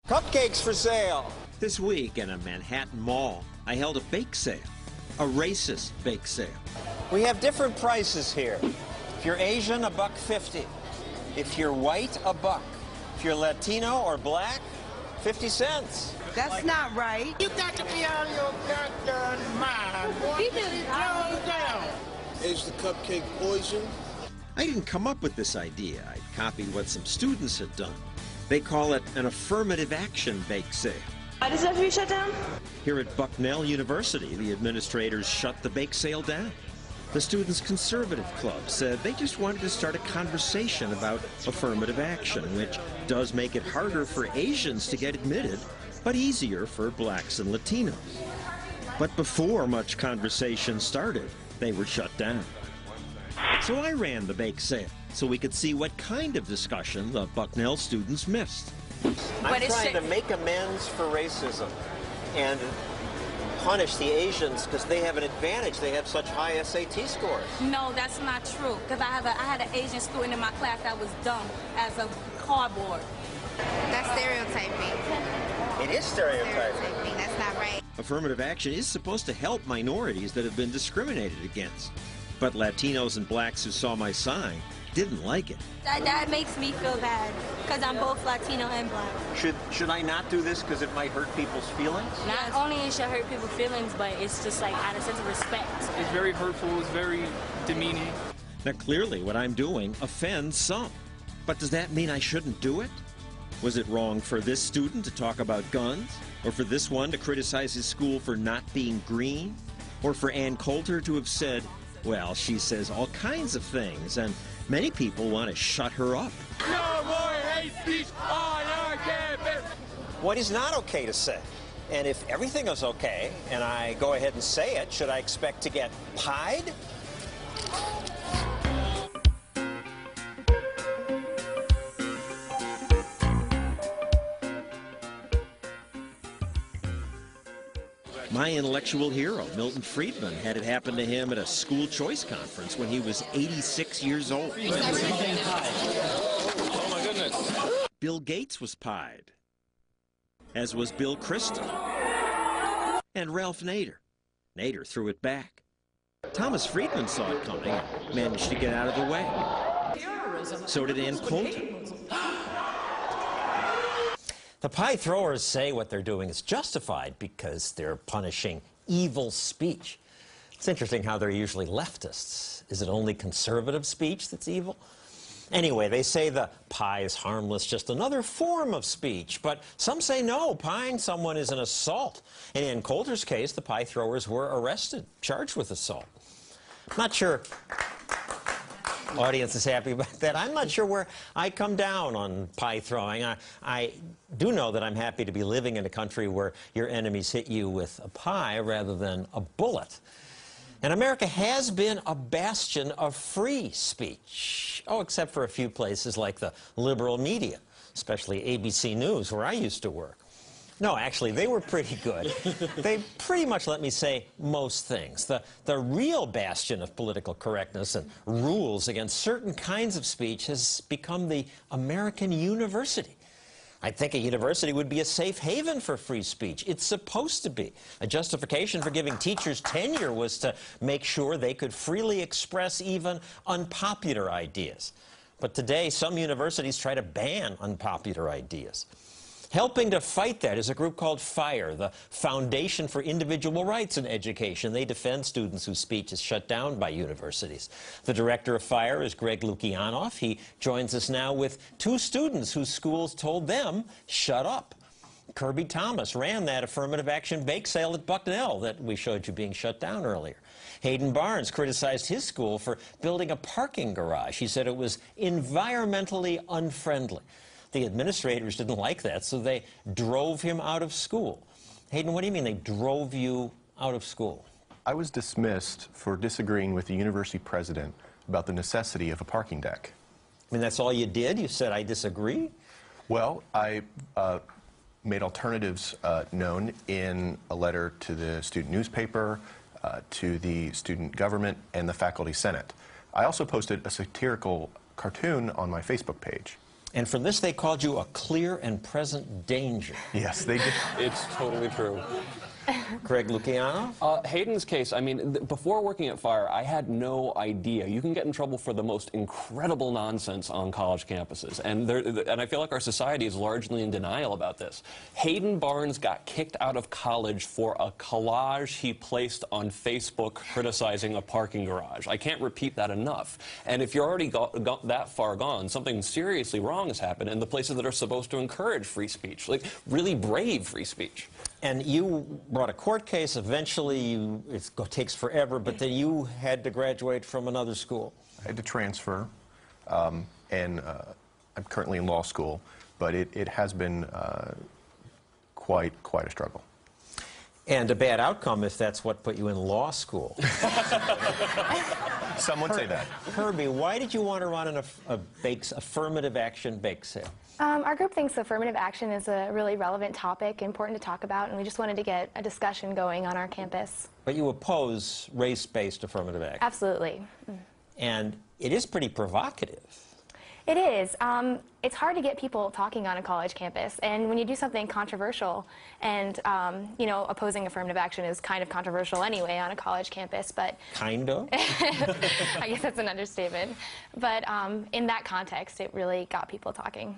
Cupcakes for sale. This week in a Manhattan mall, I held a bake sale, a racist bake sale. We have different prices here. If you're Asian, $1.50. If you're white, $1. If you're Latino or black, 50 cents. That's not right. You got to be on your goddamn mind, boy. Keep it down. Is the cupcake poison? I didn't come up with this idea. I copied what some students had done. They call it an affirmative action bake sale. Why does it have to be shut down? Here at Bucknell University, the administrators shut the bake sale down. The Students' Conservative Club said they just wanted to start a conversation about affirmative action, which does make it harder for Asians to get admitted, but easier for blacks and Latinos. But before much conversation started, they were shut down. So I ran the bake sale so we could see what kind of discussion the Bucknell students missed. I'm trying to make amends for racism and punish the Asians because they have an advantage. They have such high SAT scores. No, that's not true. Because I had an Asian student in my class that was dumb as a cardboard. That's stereotyping. It is stereotyping. That's not right. Affirmative action is supposed to help minorities that have been discriminated against. But Latinos and blacks who saw my sign didn't like it. That makes me feel bad because I'm both Latino and black. Should I not do this because it might hurt people's feelings? Not only it should hurt people's feelings, but it's just like out of sense of respect. It's very hurtful, it's very demeaning. Now clearly what I'm doing offends some. But does that mean I shouldn't do it? Was it wrong for this student to talk about guns? Or for this one to criticize his school for not being green? Or for Ann Coulter to have said, well, she says all kinds of things, and many people want to shut her up. No more hate speech on our campus. What is not okay to say? And if everything is okay, and I go ahead and say it, should I expect to get pied? My intellectual hero, Milton Friedman, had it happen to him at a school choice conference when he was 86 years old. Oh my goodness. Bill Gates was pied, as was Bill Kristol and Ralph Nader. Nader threw it back. Thomas Friedman saw it coming and managed to get out of the way. So did Ann Coulter. The pie throwers say what they're doing is justified because they're punishing evil speech. It's interesting how they're usually leftists. Is it only conservative speech that's evil? Anyway, they say the pie is harmless, just another form of speech. But some say no, pieing someone is an assault. And in Coulter's case, the pie throwers were arrested, charged with assault. Not sure audience is happy about that. I'm not sure where I come down on pie throwing. I do know that I'm happy to be living in a country where your enemies hit you with a pie rather than a bullet. And America has been a bastion of free speech. Oh, except for a few places like the liberal media, especially ABC News, where I used to work. No, actually, they were pretty good. They pretty much let me say most things. The real bastion of political correctness and rules against certain kinds of speech has become the American university. I think a university would be a safe haven for free speech. It's supposed to be. A justification for giving teachers tenure was to make sure they could freely express even unpopular ideas. But today, some universities try to ban unpopular ideas. Helping to fight that is a group called FIRE, the Foundation for Individual Rights in Education. They defend students whose speech is shut down by universities. The director of FIRE is Greg Lukianoff. He joins us now with two students whose schools told them, shut up. Kirby Thomas ran that affirmative action bake sale at Bucknell that we showed you being shut down earlier. Hayden Barnes criticized his school for building a parking garage. He said it was environmentally unfriendly. The administrators didn't like that, so they drove him out of school. Hayden, what do you mean they drove you out of school? I was dismissed for disagreeing with the university president about the necessity of a parking deck. I mean, that's all you did? You said, I disagree? Well, I made alternatives known in a letter to the student newspaper, to the student government, and the faculty senate. I also posted a satirical cartoon on my Facebook page. And for this, they called you a clear and present danger. Yes, they did. It's totally true. Craig Luciano? Hayden's case, I mean, before working at Fire, I had no idea. You can get in trouble for the most incredible nonsense on college campuses, and I feel like our society is largely in denial about this. Hayden Barnes got kicked out of college for a collage he placed on Facebook criticizing a parking garage. I can't repeat that enough. And if you're already got that far gone, something seriously wrong has happened in the places that are supposed to encourage free speech, like really brave free speech. And you brought a court case. Eventually, it takes forever, but then you had to graduate from another school. I had to transfer, and I'm currently in law school, but it has been quite a struggle. And a bad outcome if that's what put you in law school. Some would say that. Herbie, why did you want to run an affirmative action bake sale? Our group thinks affirmative action is a really relevant topic, important to talk about, and we just wanted to get a discussion going on our campus. But you oppose race-based affirmative action. Absolutely. And it is pretty provocative. It is. It's hard to get people talking on a college campus, and when you do something controversial, and you know, opposing affirmative action is kind of controversial anyway on a college campus, but kind of. I guess that's an understatement. But in that context, it really got people talking.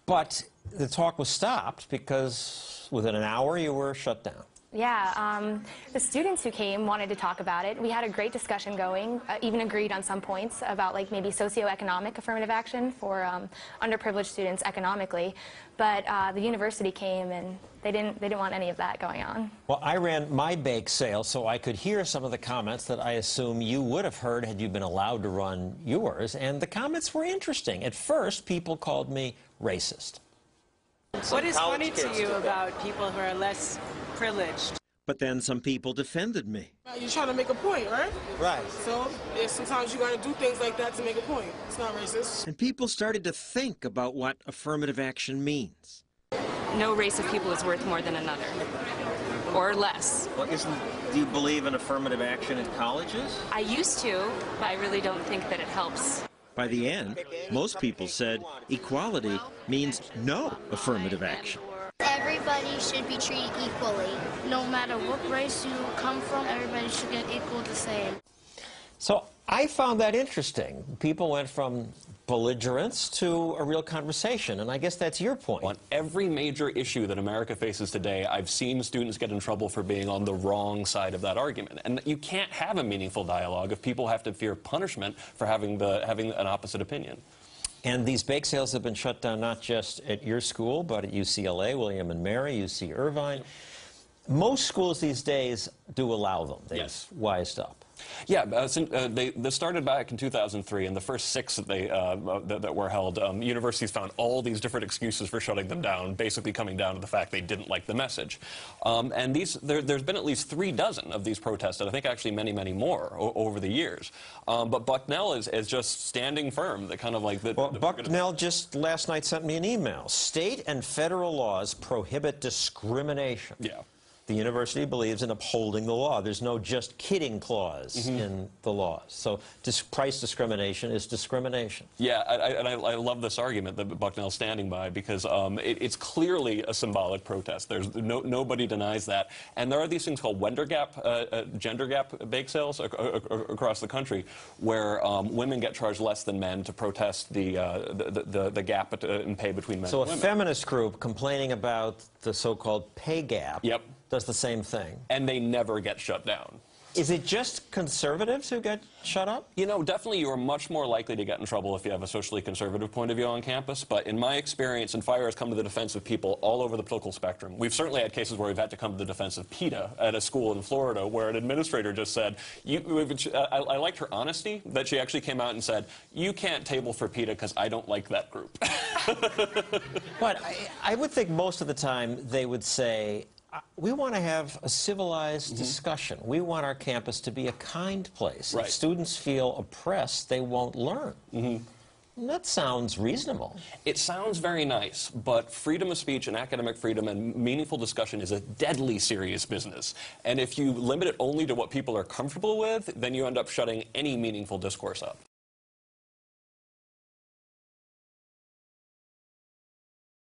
But the talk was stopped because within an hour you were shut down. Yeah, the students who came wanted to talk about it. We had a great discussion going, even agreed on some points about like maybe socioeconomic affirmative action for underprivileged students economically. But the university came and they didn't want any of that going on. Well, I ran my bake sale so I could hear some of the comments that I assume you would have heard had you been allowed to run yours, and the comments were interesting. At first, people called me racist. What is funny to you about people who are less privileged? But then some people defended me. You're trying to make a point, right? Right. So sometimes you got to do things like that to make a point. It's not racist. And people started to think about what affirmative action means. No race of people is worth more than another, or less. Well, do you believe in affirmative action in colleges? I used to, but I really don't think that it helps. By the end, most people said equality means no affirmative action. Everybody should be treated equally. No matter what race you come from, everybody should get equal the same. So I found that interesting. People went from belligerence to a real conversation, and I guess that's your point. On every major issue that America faces today, I've seen students get in trouble for being on the wrong side of that argument. And you can't have a meaningful dialogue if people have to fear punishment for having an opposite opinion. And these bake sales have been shut down not just at your school, but at UCLA, William & Mary, UC Irvine. Most schools these days do allow them. They've wised up. Yeah, they started back in 2003, and the first 6 that were held, universities found all these different excuses for shutting them down, basically coming down to the fact they didn't like the message. And there's been at least 3 dozen of these protests, and I think actually many, many more over the years. But Bucknell is just standing firm. That kind of like well, Bucknell just last night sent me an email. State and federal laws prohibit discrimination. Yeah. The university believes in upholding the law. There's no just kidding clause in the laws. So price discrimination is discrimination. Yeah, and I love this argument that Bucknell's standing by because it's clearly a symbolic protest. There's nobody denies that. And there are these things called gender gap bake sales across the country where women get charged less than men to protest the gap in pay between men and women. So a feminist group complaining about the so-called pay gap does the same thing. And they never get shut down. Is it just conservatives who get shut up? You know, definitely you are much more likely to get in trouble if you have a socially conservative point of view on campus. But in my experience, and Fire has come to the defense of people all over the political spectrum. We've certainly had cases where we've had to come to the defense of PETA at a school in Florida where an administrator just said, I liked her honesty, that she actually came out and said, you can't table for PETA because I don't like that group. But I would think most of the time they would say, we want to have a civilized discussion. We want our campus to be a kind place. If students feel oppressed, they won't learn. That sounds reasonable. It sounds very nice, but freedom of speech and academic freedom and meaningful discussion is a deadly serious business. And if you limit it only to what people are comfortable with, then you end up shutting any meaningful discourse up.